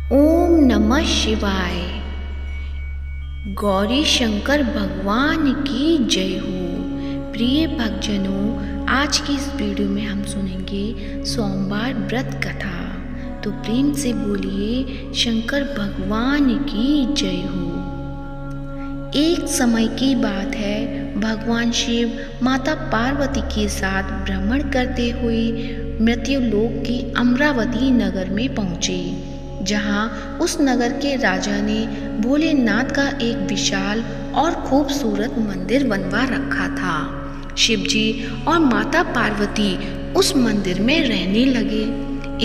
ओम नमः शिवाय। गौरी शंकर भगवान की जय हो। प्रिय भक्तजनों, आज की इस वीडियो में हम सुनेंगे सोमवार व्रत कथा। तो प्रेम से बोलिए शंकर भगवान की जय हो। एक समय की बात है, भगवान शिव माता पार्वती के साथ भ्रमण करते हुए मृत्युलोक के अमरावती नगर में पहुँचे, जहाँ उस नगर के राजा ने भोलेनाथ का एक विशाल और खूबसूरत मंदिर बनवा रखा था। शिवजी और माता पार्वती उस मंदिर में रहने लगे।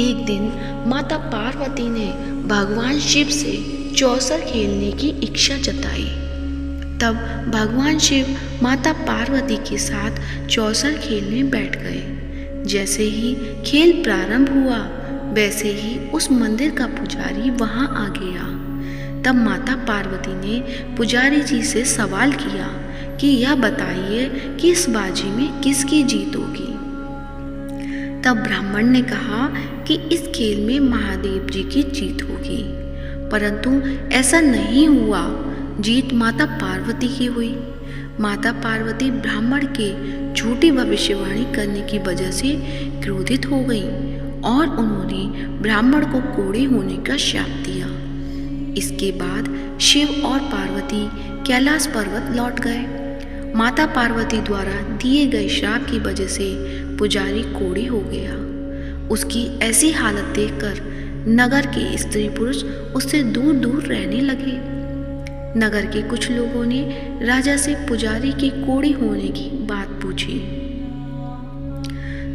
एक दिन माता पार्वती ने भगवान शिव से चौसर खेलने की इच्छा जताई। तब भगवान शिव माता पार्वती के साथ चौसर खेलने बैठ गए। जैसे ही खेल प्रारंभ हुआ, वैसे ही उस मंदिर का पुजारी वहां आ गया। तब माता पार्वती ने पुजारी जी से सवाल किया कि यह बताइए कि इस बाजी में किसकी जीत होगी। तब ब्राह्मण ने कहा कि इस खेल में महादेव जी की जीत होगी, परंतु ऐसा नहीं हुआ। जीत माता पार्वती की हुई। माता पार्वती ब्राह्मण के झूठी भविष्यवाणी करने की वजह से क्रोधित हो गई और उन्होंने ब्राह्मण को कोढ़े होने का शाप दिया। इसके बाद शिव और पार्वती कैलाश पर्वत लौट गए। माता पार्वती द्वारा दिए गए श्राप की वजह से पुजारी कोढ़े हो गया। उसकी ऐसी हालत देखकर नगर के स्त्री पुरुष उससे दूर दूर रहने लगे। नगर के कुछ लोगों ने राजा से पुजारी के कोढ़े होने की बात पूछी।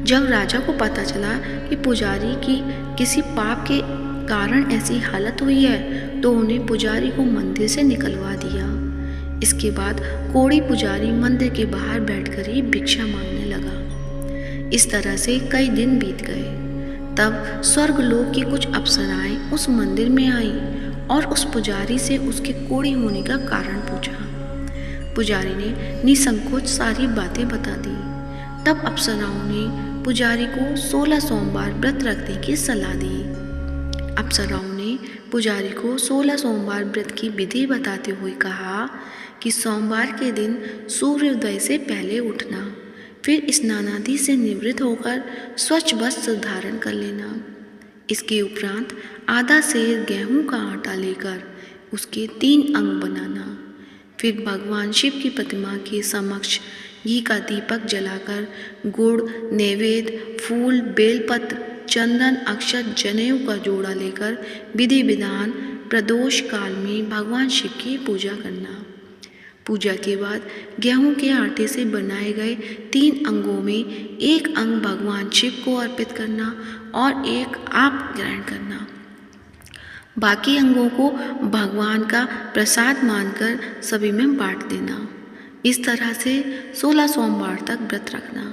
जब राजा को पता चला कि पुजारी की किसी पाप के कारण ऐसी हालत हुई है, तो उन्हें पुजारी को मंदिर से निकलवा दिया। इसके बाद कोढ़ी पुजारी मंदिर के बाहर बैठकर ही भिक्षा मांगने लगा। इस तरह से कई दिन बीत गए। तब स्वर्गलोक की कुछ अप्सराएं उस मंदिर में आईं और उस पुजारी से उसके कोढ़े होने का कारण पूछा। पुजारी ने निसंकोच सारी बातें बता दी। तब अप्सराओं ने पुजारी को 16 सोमवार व्रत रखने की सलाह दी। अप्सराओं ने पुजारी को 16 सोमवार व्रत की विधि बताते हुए कहा कि सोमवार के दिन सूर्योदय से पहले उठना, फिर स्नानादि से निवृत्त होकर स्वच्छ वस्त्र धारण कर लेना। इसके उपरांत आधा सेर गेहूं का आटा लेकर उसके 3 अंग बनाना। फिर भगवान शिव की प्रतिमा के समक्ष घी का दीपक जलाकर गुड़, नैवेद्य, फूल, बेलपत्र, चंदन, अक्षत, जनेऊ का जोड़ा लेकर विधि विधान प्रदोष काल में भगवान शिव की पूजा करना। पूजा के बाद गेहूं के आटे से बनाए गए 3 अंगों में एक अंग भगवान शिव को अर्पित करना और एक आप ग्रहण करना। बाकी अंगों को भगवान का प्रसाद मानकर सभी में बांट देना। इस तरह से 16 सोमवार तक व्रत रखना।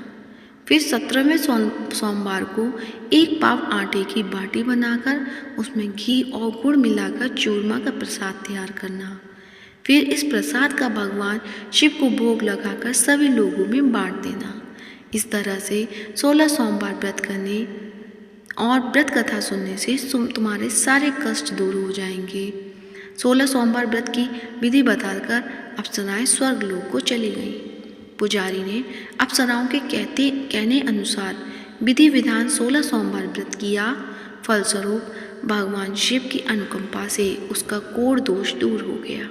फिर 17वें सोमवार को 1 पाव आटे की बाटी बनाकर उसमें घी और गुड़ मिलाकर चूरमा का प्रसाद तैयार करना। फिर इस प्रसाद का भगवान शिव को भोग लगाकर सभी लोगों में बांट देना। इस तरह से 16 सोमवार व्रत करने और व्रत कथा सुनने से तुम्हारे सारे कष्ट दूर हो जाएंगे। 16 सोमवार व्रत की विधि बताकर अप्सराएं स्वर्गलोक को चली गईं। पुजारी ने अप्सराओं के कहने अनुसार विधि विधान 16 सोमवार व्रत किया। फलस्वरूप भगवान शिव की अनुकंपा से उसका कोढ़ दोष दूर हो गया।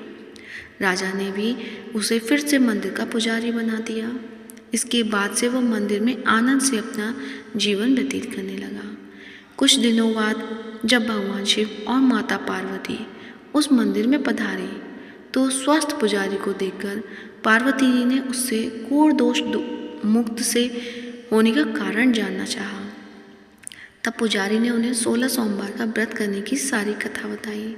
राजा ने भी उसे फिर से मंदिर का पुजारी बना दिया। इसके बाद से वह मंदिर में आनंद से अपना जीवन व्यतीत करने लगा। कुछ दिनों बाद जब भगवान शिव और माता पार्वती उस मंदिर में पधारे, तो स्वस्थ पुजारी को देखकर पार्वती जी ने उससे कोढ़ दोष मुक्त से होने का कारण जानना चाहा। तब पुजारी ने उन्हें 16 सोमवार का व्रत करने की सारी कथा बताई।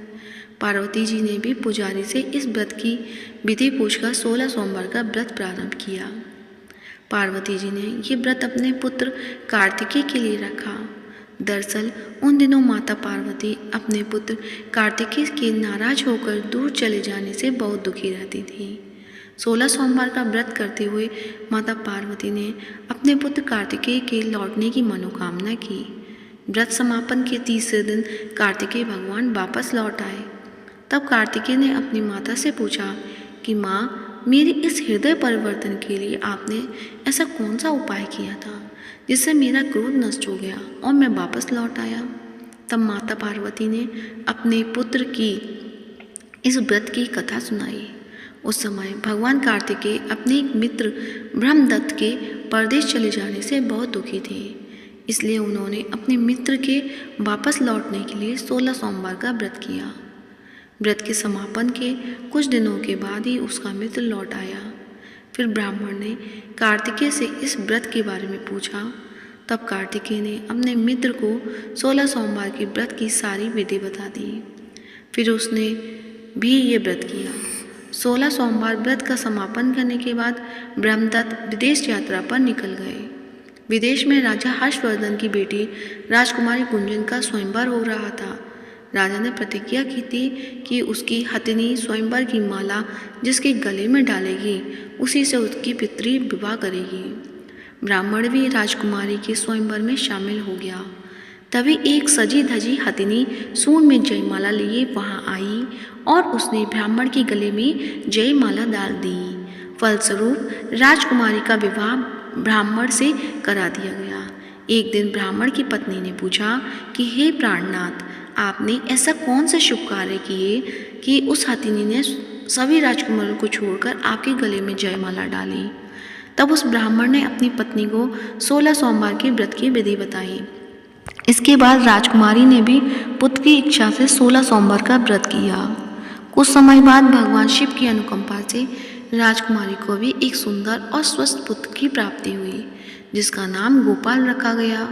पार्वती जी ने भी पुजारी से इस व्रत की विधि पूछकर 16 सोमवार का व्रत प्रारंभ किया। पार्वती जी ने ये व्रत अपने पुत्र कार्तिकेय के लिए रखा। दरअसल उन दिनों माता पार्वती अपने पुत्र कार्तिकेय के नाराज होकर दूर चले जाने से बहुत दुखी रहती थी। 16 सोमवार का व्रत करते हुए माता पार्वती ने अपने पुत्र कार्तिकेय के लौटने की मनोकामना की। व्रत समापन के तीसरे दिन कार्तिकेय भगवान वापस लौट आए। तब कार्तिकेय ने अपनी माता से पूछा कि माँ, मेरे इस हृदय परिवर्तन के लिए आपने ऐसा कौन सा उपाय किया था जिससे मेरा क्रोध नष्ट हो गया और मैं वापस लौट आया। तब माता पार्वती ने अपने पुत्र की इस व्रत की कथा सुनाई। उस समय भगवान कार्तिकेय अपने एक मित्र ब्रह्मदत्त के परदेश चले जाने से बहुत दुखी थे। इसलिए उन्होंने अपने मित्र के वापस लौटने के लिए 16 सोमवार का व्रत किया। व्रत के समापन के कुछ दिनों के बाद ही उसका मित्र लौट आया। फिर ब्राह्मण ने कार्तिकेय से इस व्रत के बारे में पूछा। तब कार्तिकेय ने अपने मित्र को 16 सोमवार के व्रत की सारी विधि बता दी। फिर उसने भी ये व्रत किया। 16 सोमवार व्रत का समापन करने के बाद ब्रह्मदत्त विदेश यात्रा पर निकल गए। विदेश में राजा हर्षवर्धन की बेटी राजकुमारी गुंजन का स्वयंवर हो रहा था। राजा ने प्रतिज्ञा की थी कि उसकी हथिनी स्वयंवर की माला जिसके गले में डालेगी उसी से उसकी पितरी विवाह करेगी। ब्राह्मण भी राजकुमारी के स्वयंवर में शामिल हो गया। तभी एक सजी धजी हथिनी सूंड में जयमाला लिए वहां आई और उसने ब्राह्मण के गले में जयमाला डाल दी। फलस्वरूप राजकुमारी का विवाह ब्राह्मण से करा दिया गया। एक दिन ब्राह्मण की पत्नी ने पूछा कि हे प्राणनाथ, आपने ऐसा कौन से शुभ कार्य किए कि उस हथिनी ने सभी राजकुमारों को छोड़कर आपके गले में जयमाला डाली। तब उस ब्राह्मण ने अपनी पत्नी को 16 सोमवार के व्रत की विधि बताई। इसके बाद राजकुमारी ने भी पुत्र की इच्छा से 16 सोमवार का व्रत किया। कुछ समय बाद भगवान शिव की अनुकंपा से राजकुमारी को भी एक सुंदर और स्वस्थ पुत्र की प्राप्ति हुई, जिसका नाम गोपाल रखा गया।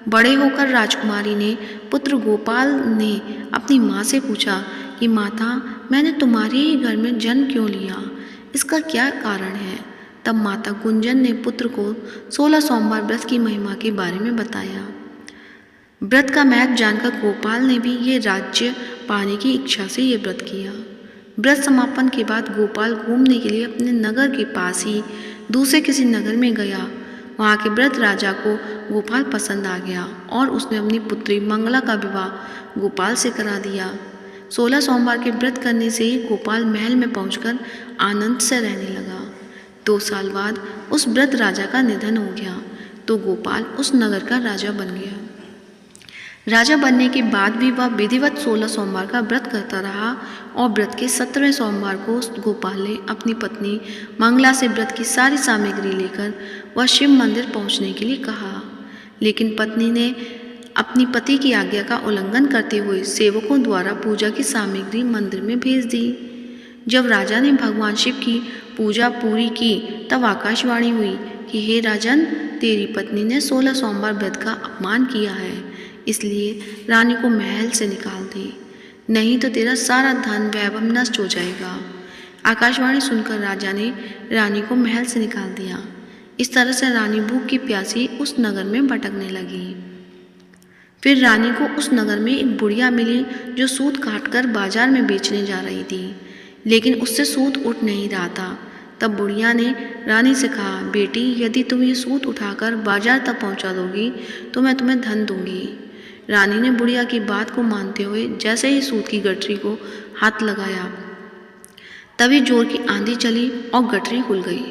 बड़े होकर राजकुमारी ने पुत्र गोपाल ने अपनी माँ से पूछा कि माता, मैंने तुम्हारे ही घर में जन्म क्यों लिया, इसका क्या कारण है। तब माता गुंजन ने पुत्र को 16 सोमवार व्रत की महिमा के बारे में बताया। व्रत का महत्व जानकर गोपाल ने भी ये राज्य पाने की इच्छा से ये व्रत किया। व्रत समापन के बाद गोपाल घूमने के लिए अपने नगर के पास ही दूसरे किसी नगर में गया। वहाँ के व्रत राजा को गोपाल पसंद आ गया और उसने अपनी पुत्री मंगला का विवाह गोपाल से करा दिया। 16 सोमवार के व्रत करने से ही गोपाल महल में पहुंचकर आनंद से रहने लगा। 2 साल बाद उस व्रत राजा का निधन हो गया तो गोपाल उस नगर का राजा बन गया। राजा बनने के बाद भी वह विधिवत 16 सोमवार का व्रत करता रहा और व्रत के 17वें सोमवार को गोपाल ने अपनी पत्नी मंगला से व्रत की सारी सामग्री लेकर वह शिव मंदिर पहुंचने के लिए कहा। लेकिन पत्नी ने अपनी पति की आज्ञा का उल्लंघन करते हुए सेवकों द्वारा पूजा की सामग्री मंदिर में भेज दी। जब राजा ने भगवान शिव की पूजा पूरी की तब आकाशवाणी हुई कि हे राजन, तेरी पत्नी ने 16 सोमवार व्रत का अपमान किया है, इसलिए रानी को महल से निकाल दे, नहीं तो तेरा सारा धन वैभव नष्ट हो जाएगा। आकाशवाणी सुनकर राजा ने रानी को महल से निकाल दिया। इस तरह से रानी भूख की प्यासी उस नगर में भटकने लगी। फिर रानी को उस नगर में एक बुढ़िया मिली जो सूत काटकर बाजार में बेचने जा रही थी, लेकिन उससे सूत उठ नहीं रहा था। तब बुढ़िया ने रानी से कहा, बेटी, यदि तुम ये सूत उठाकर बाजार तक पहुंचा दोगी तो मैं तुम्हें धन दूंगी। रानी ने बुढ़िया की बात को मानते हुए जैसे ही सूत की गठरी को हाथ लगाया तभी जोर की आंधी चली और गठरी खुल गई,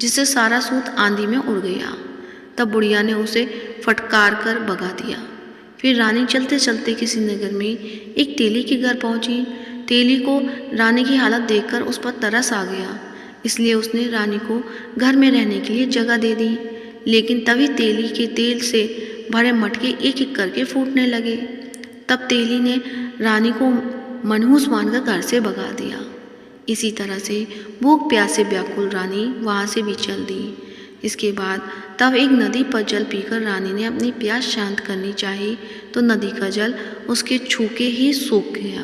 जिससे सारा सूत आंधी में उड़ गया। तब बुढ़िया ने उसे फटकार कर भगा दिया। फिर रानी चलते चलते किसी नगर में एक तेली के घर पहुंची। तेली को रानी की हालत देखकर उस पर तरस आ गया, इसलिए उसने रानी को घर में रहने के लिए जगह दे दी। लेकिन तभी तेली के तेल से भरे मटके एक एक करके फूटने लगे। तब तेली ने रानी को मनहूस मानकर घर से भगा दिया। इसी तरह से भूख प्यास से व्याकुल रानी वहाँ से भी चल दी। इसके बाद तब एक नदी पर जल पीकर रानी ने अपनी प्यास शांत करनी चाही तो नदी का जल उसके छूके ही सूख गया।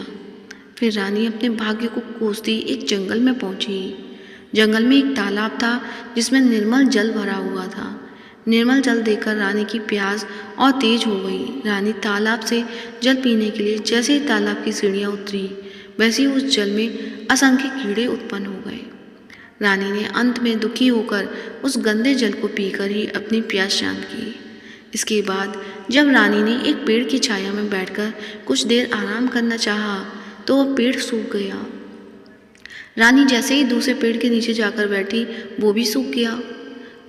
फिर रानी अपने भाग्य को कोसती एक जंगल में पहुंची। जंगल में एक तालाब था जिसमें निर्मल जल भरा हुआ था। निर्मल जल देखकर रानी की प्यास और तेज हो गई। रानी तालाब से जल पीने के लिए जैसे ही तालाब की सीढ़ियाँ उतरी वैसे ही उस जल में असंख्य कीड़े उत्पन्न हो गए। रानी ने अंत में दुखी होकर उस गंदे जल को पीकर ही अपनी प्यास शांत की। इसके बाद जब रानी ने एक पेड़ की छाया में बैठकर कुछ देर आराम करना चाहा तो वह पेड़ सूख गया। रानी जैसे ही दूसरे पेड़ के नीचे जाकर बैठी वो भी सूख गया।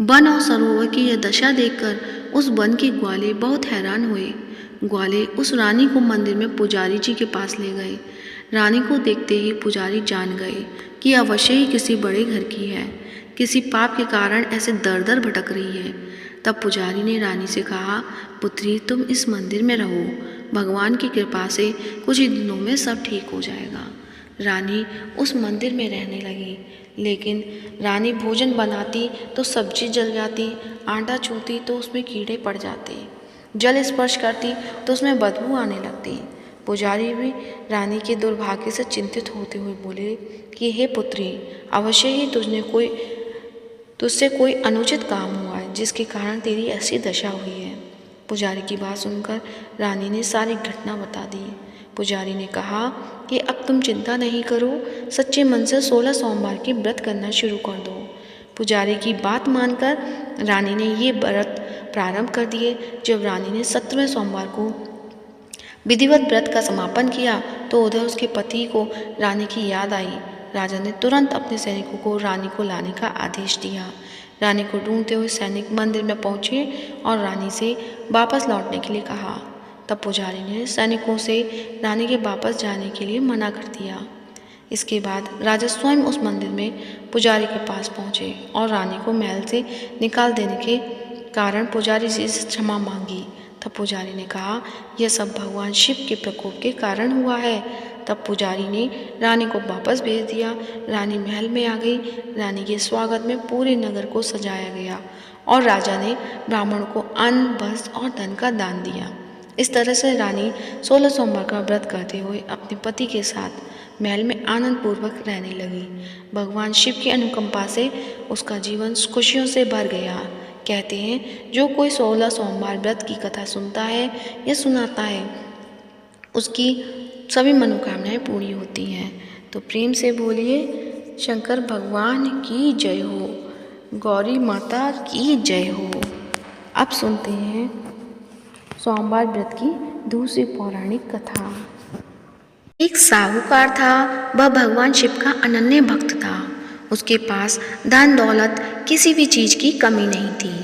वन और सरोवर की यह दशा देखकर उस वन के ग्वाले बहुत हैरान हुए। ग्वाले उस रानी को मंदिर में पुजारी जी के पास ले गए। रानी को देखते ही पुजारी जान गए कि अवश्य ही किसी बड़े घर की है, किसी पाप के कारण ऐसे दर दर भटक रही है। तब पुजारी ने रानी से कहा, पुत्री तुम इस मंदिर में रहो, भगवान की कृपा से कुछ ही दिनों में सब ठीक हो जाएगा। रानी उस मंदिर में रहने लगी, लेकिन रानी भोजन बनाती तो सब्जी जल जाती, आटा छूती तो उसमें कीड़े पड़ जाते, जल स्पर्श करती तो उसमें बदबू आने लगती। पुजारी भी रानी के दुर्भाग्य से चिंतित होते हुए बोले कि हे पुत्री, अवश्य ही तुझसे कोई अनुचित काम हुआ है जिसके कारण तेरी ऐसी दशा हुई है। पुजारी की बात सुनकर रानी ने सारी घटना बता दी। पुजारी ने कहा कि अब तुम चिंता नहीं करो, सच्चे मन से 16 सोमवार की व्रत करना शुरू कर दो। पुजारी की बात मानकर रानी ने ये व्रत प्रारंभ कर दिए। जब रानी ने 17वें सोमवार को विधिवत व्रत का समापन किया तो उधर उसके पति को रानी की याद आई। राजा ने तुरंत अपने सैनिकों को रानी को लाने का आदेश दिया। रानी को ढूंढते हुए सैनिक मंदिर में पहुंचे और रानी से वापस लौटने के लिए कहा। तब पुजारी ने सैनिकों से रानी के वापस जाने के लिए मना कर दिया। इसके बाद राजा स्वयं उस मंदिर में पुजारी के पास पहुंचे और रानी को महल से निकाल देने के कारण पुजारी जी से क्षमा मांगी। तब पुजारी ने कहा, यह सब भगवान शिव के प्रकोप के कारण हुआ है। तब पुजारी ने रानी को वापस भेज दिया। रानी महल में आ गई। रानी के स्वागत में पूरे नगर को सजाया गया और राजा ने ब्राह्मण को अन्न, वस्त्र और धन का दान दिया। इस तरह से रानी 16 सोमवार का व्रत करते हुए अपने पति के साथ महल में आनंद पूर्वक रहने लगी। भगवान शिव की अनुकंपा से उसका जीवन खुशियों से भर गया। कहते हैं, जो कोई 16 सोमवार व्रत की कथा सुनता है या सुनाता है उसकी सभी मनोकामनाएं पूरी होती हैं। तो प्रेम से बोलिए, शंकर भगवान की जय हो, गौरी माता की जय हो। अब सुनते हैं सोमवार व्रत की दूसरी पौराणिक कथा। एक साहूकार था। वह भगवान शिव का अनन्य भक्त था। उसके पास धन दौलत किसी भी चीज की कमी नहीं थी।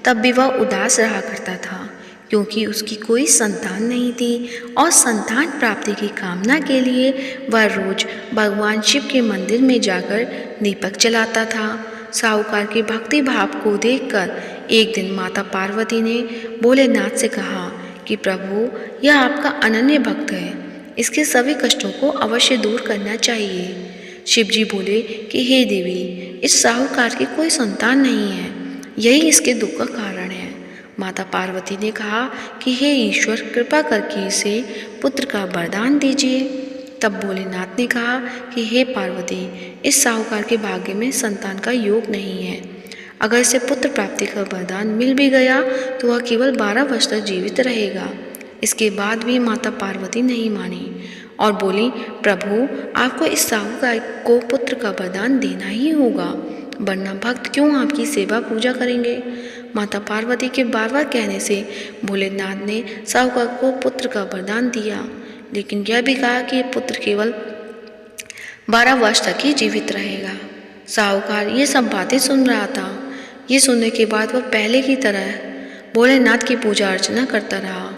तब भी वह उदास रहा करता था क्योंकि उसकी कोई संतान नहीं थी और संतान प्राप्ति की कामना के लिए वह रोज भगवान शिव के मंदिर में जाकर दीपक जलाता था। साहूकार के भक्ति भाव को देखकर एक दिन माता पार्वती ने भोलेनाथ से कहा कि प्रभु, यह आपका अनन्य भक्त है, इसके सभी कष्टों को अवश्य दूर करना चाहिए। शिव जी बोले कि हे देवी, इस साहूकार की कोई संतान नहीं है, यही इसके दुख का कारण है। माता पार्वती ने कहा कि हे ईश्वर, कृपा करके इसे पुत्र का वरदान दीजिए। तब भोलेनाथ ने कहा कि हे पार्वती, इस साहूकार के भाग्य में संतान का योग नहीं है। अगर इसे पुत्र प्राप्ति का वरदान मिल भी गया तो वह केवल 12 वर्ष तक जीवित रहेगा। इसके बाद भी माता पार्वती नहीं मानी और बोली, प्रभु, आपको इस साहूकार को पुत्र का वरदान देना ही होगा, वरना भक्त क्यों आपकी सेवा पूजा करेंगे। माता पार्वती के बार बार कहने से भोलेनाथ ने साहूकार को पुत्र का वरदान दिया, लेकिन यह भी कहा कि पुत्र केवल 12 वर्ष तक ही जीवित रहेगा। साहूकार ये सब बातें सुन रहा था। ये सुनने के बाद वह पहले की तरह भोलेनाथ की पूजा अर्चना करता रहा।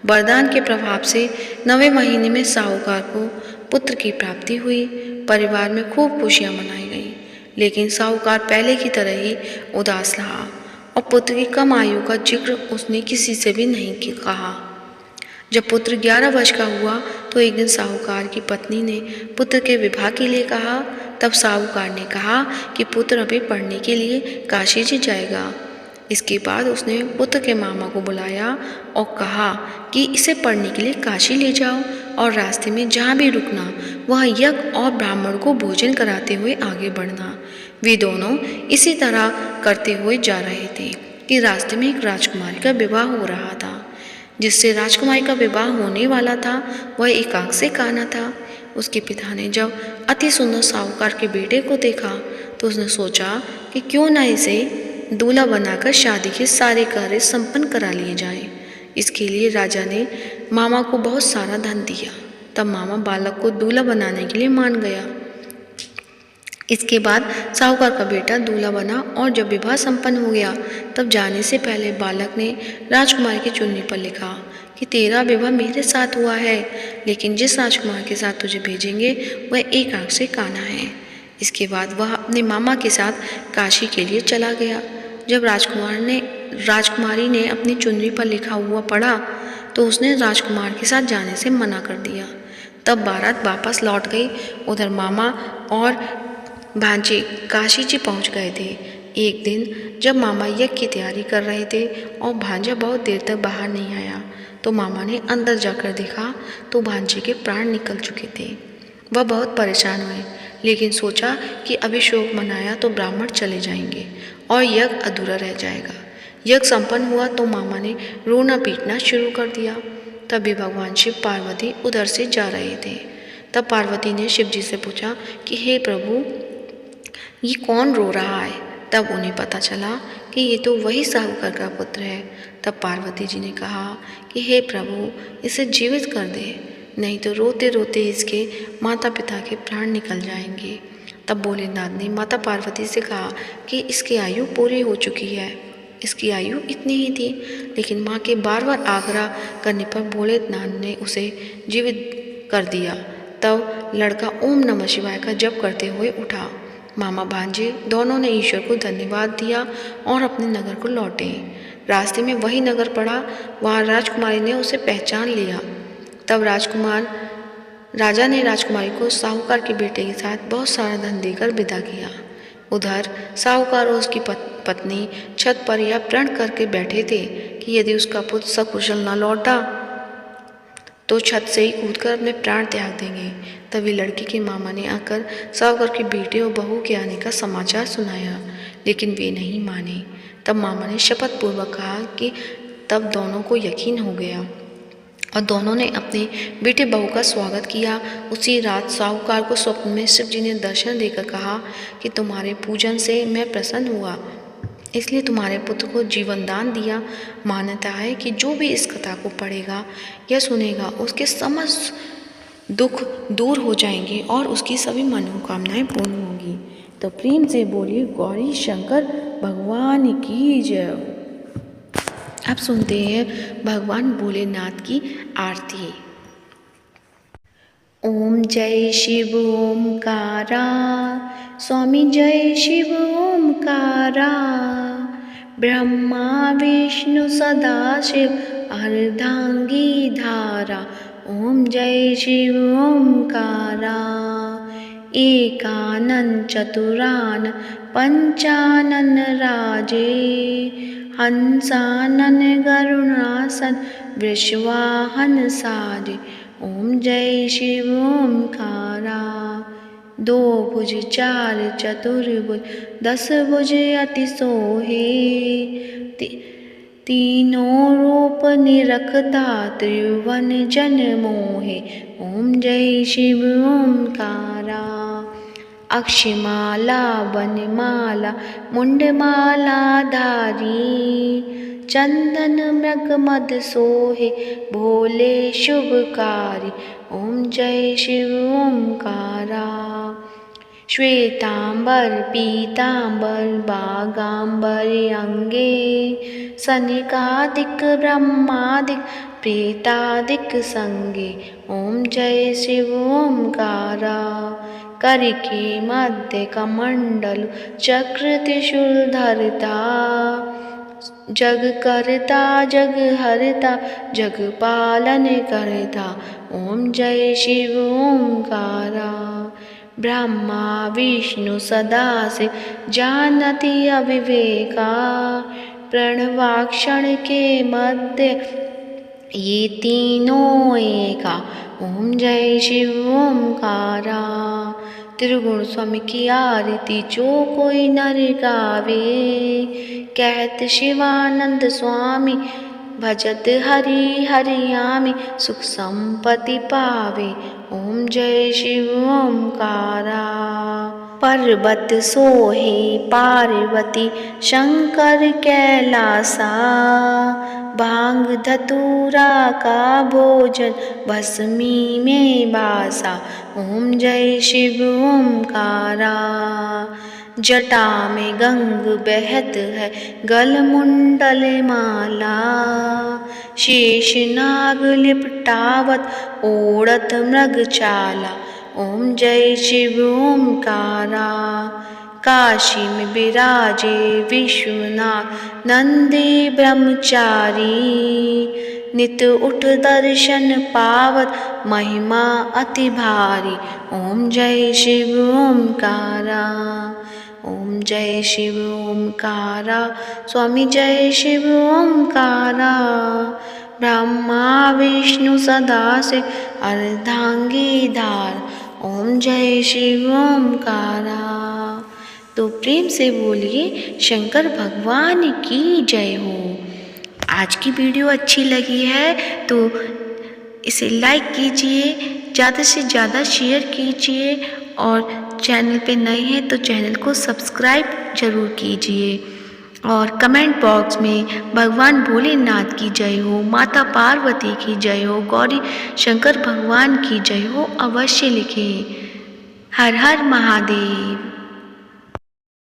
वरदान के प्रभाव से 9वें महीने में साहूकार को पुत्र की प्राप्ति हुई। परिवार में खूब खुशियां मनाई गई, लेकिन साहूकार पहले की तरह ही उदास रहा और पुत्र की कम आयु का जिक्र उसने किसी से भी नहीं कहा। जब पुत्र 11 वर्ष का हुआ तो एक दिन साहूकार की पत्नी ने पुत्र के विवाह के लिए कहा। तब साहूकार ने कहा कि पुत्र अभी पढ़ने के लिए काशी जी जाएगा। इसके बाद उसने पुत्र के मामा को बुलाया और कहा कि इसे पढ़ने के लिए काशी ले जाओ और रास्ते में जहाँ भी रुकना वह यज्ञ और ब्राह्मण को भोजन कराते हुए आगे बढ़ना। वे दोनों इसी तरह करते हुए जा रहे थे कि रास्ते में एक राजकुमारी का विवाह हो रहा था। जिससे राजकुमारी का विवाह होने वाला था वह एक आंख से काना था। उसके पिता ने जब अति सुंदर साहूकार के बेटे को देखा तो उसने सोचा कि क्यों न इसे दूल्हा बनाकर शादी के सारे कार्य संपन्न करा लिए जाएं। इसके लिए राजा ने मामा को बहुत सारा धन दिया। तब मामा बालक को दूल्हा बनाने के लिए मान गया। इसके बाद साहूकार का बेटा दूल्हा बना और जब विवाह संपन्न हो गया तब जाने से पहले बालक ने राजकुमार की चुन्नी पर लिखा कि तेरा विवाह मेरे साथ हुआ है, लेकिन जिस राजकुमार के साथ तुझे भेजेंगे वह एक आंख से काना है। इसके बाद वह अपने मामा के साथ काशी के लिए चला गया। जब राजकुमारी ने अपनी चुन्नी पर लिखा हुआ पढ़ा तो उसने राजकुमार के साथ जाने से मना कर दिया। तब बारात वापस लौट गई। उधर मामा और भांजे काशी जी पहुंच गए थे। एक दिन जब मामा यज्ञ की तैयारी कर रहे थे और भांजा बहुत देर तक बाहर नहीं आया तो मामा ने अंदर जाकर देखा तो भांजे के प्राण निकल चुके थे। वह बहुत परेशान हुए, लेकिन सोचा कि अभी शोक मनाया तो ब्राह्मण चले जाएंगे और यज्ञ अधूरा रह जाएगा। यज्ञ संपन्न हुआ तो मामा ने रोना पीटना शुरू कर दिया। तभी भगवान शिव पार्वती उधर से जा रहे थे। तब पार्वती ने शिव जी से पूछा कि हे प्रभु, ये कौन रो रहा है? तब उन्हें पता चला कि ये तो वही साहूकार का पुत्र है। तब पार्वती जी ने कहा कि हे प्रभु, इसे जीवित कर दे, नहीं तो रोते रोते इसके माता पिता के प्राण निकल जाएंगे। तब भोलेनाथ ने माता पार्वती से कहा कि इसकी आयु पूरी हो चुकी है। इसकी आयु इतनी ही थी, लेकिन माँ के बार बार आग्रह करने पर भोलेनाथ ने उसे जीवित कर दिया। तब लड़का ओम नमः शिवाय का जप करते हुए उठा। मामा भांजे दोनों ने ईश्वर को धन्यवाद दिया और अपने नगर को लौटे। रास्ते में वही नगर पड़ा, वहाँ राजकुमारी ने उसे पहचान लिया। तब राजा ने राजकुमारी को साहूकार के बेटे के साथ बहुत सारा धन देकर विदा किया। उधर साहूकार और उसकी पत्नी छत पर यह प्रण करके बैठे थे कि यदि उसका पुत्र सकुशल न लौटा तो छत से ही कूदकर अपने प्राण त्याग देंगे। तभी लड़की के मामा ने आकर साहूकार के बेटे और बहू के आने का समाचार सुनाया, लेकिन वे नहीं माने। तब मामा ने शपथ पूर्वक कहा कि तब दोनों को यकीन हो गया और दोनों ने अपने बेटे बहू का स्वागत किया। उसी रात साहूकार को स्वप्न में शिव जी ने दर्शन देकर कहा कि तुम्हारे पूजन से मैं प्रसन्न हुआ, इसलिए तुम्हारे पुत्र को जीवन दान दिया। मान्यता है कि जो भी इस कथा को पढ़ेगा या सुनेगा उसके समस्त दुख दूर हो जाएंगे और उसकी सभी मनोकामनाएं पूर्ण होंगी। तो प्रेम से बोलिए गौरी शंकर भगवान की जय। अब सुनते हैं भगवान भोलेनाथ की आरती। ओम जय शिव ओमकारा, स्वामी जय शिव ओमकारा। ब्रह्मा विष्णु सदाशिव अर्धांगी धारा। ओम जय शिव ओमकारा। एकानन चतुरान पंचानन राजे। हंसानन गरुणासन वृषवाहन साजे। ओम जय शिव ओमकारा। दो भुज चार चतुर्भुज 10 भुज अति सोहे। तीनों रूप निरखता त्रिभुवन जन मोहे। ओम जय शिव ओमकारा। अक्षमाला वनमाला मुंडमाला धारी। चंदन मृग मद सोहे भोले शुभकारी। ओम जय शिव ओमकारा। श्वेतांबर पीतांबर बागांबर अंगे। सनकादिक ब्रह्मादिक प्रेतादिक संगे। ओम जय शिव ओमकारा। करके मध्य कमंडल चक्र त्रिशूल धरता। जग करता जग हरता जग पालन करता। ओम जय शिव ओमकारा। ब्रह्मा विष्णु सदाशिव जानति अविवेका। प्रणवाक्षण के मध्य ये तीनों एका। ओम जय शिव ओमकारा। त्रिगुण स्वामी की आरती जो कोई नर गावे। कहत शिवानंद स्वामी भजत हरि हरियामी। सुख संपत्ति पावे। ओम जय शिव ओमकारा। पर्वत सोहे पार्वती शंकर कैलासा, भांग धतूरा का भोजन भस्मी में बासा। ओम जय शिव ओमकारा। जटा में गंग बहत है गलमुंडल माला, शेष नाग लिपटावत ओढ़त मृग चाला। ओम जय शिव ओमकारा। काशी में विराजे विश्वनाथ नंदी ब्रह्मचारी, नित उठ दर्शन पावत महिमा अति भारी। ओम जय शिव ओमकारा। ओम जय शिव ओमकारा। स्वामी जय शिव ओमकारा। ब्रह्मा विष्णु सदा शिव अर्धांगी धार। ओम जय शिव ओमकारा। तो प्रेम से बोलिए शंकर भगवान की जय हो। आज की वीडियो अच्छी लगी है तो इसे लाइक कीजिए, ज़्यादा से ज़्यादा शेयर कीजिए और चैनल पे नए हैं तो चैनल को सब्सक्राइब जरूर कीजिए। और कमेंट बॉक्स में भगवान भोलेनाथ की जय हो, माता पार्वती की जय हो, गौरी शंकर भगवान की जय हो अवश्य लिखें। हर हर महादेव।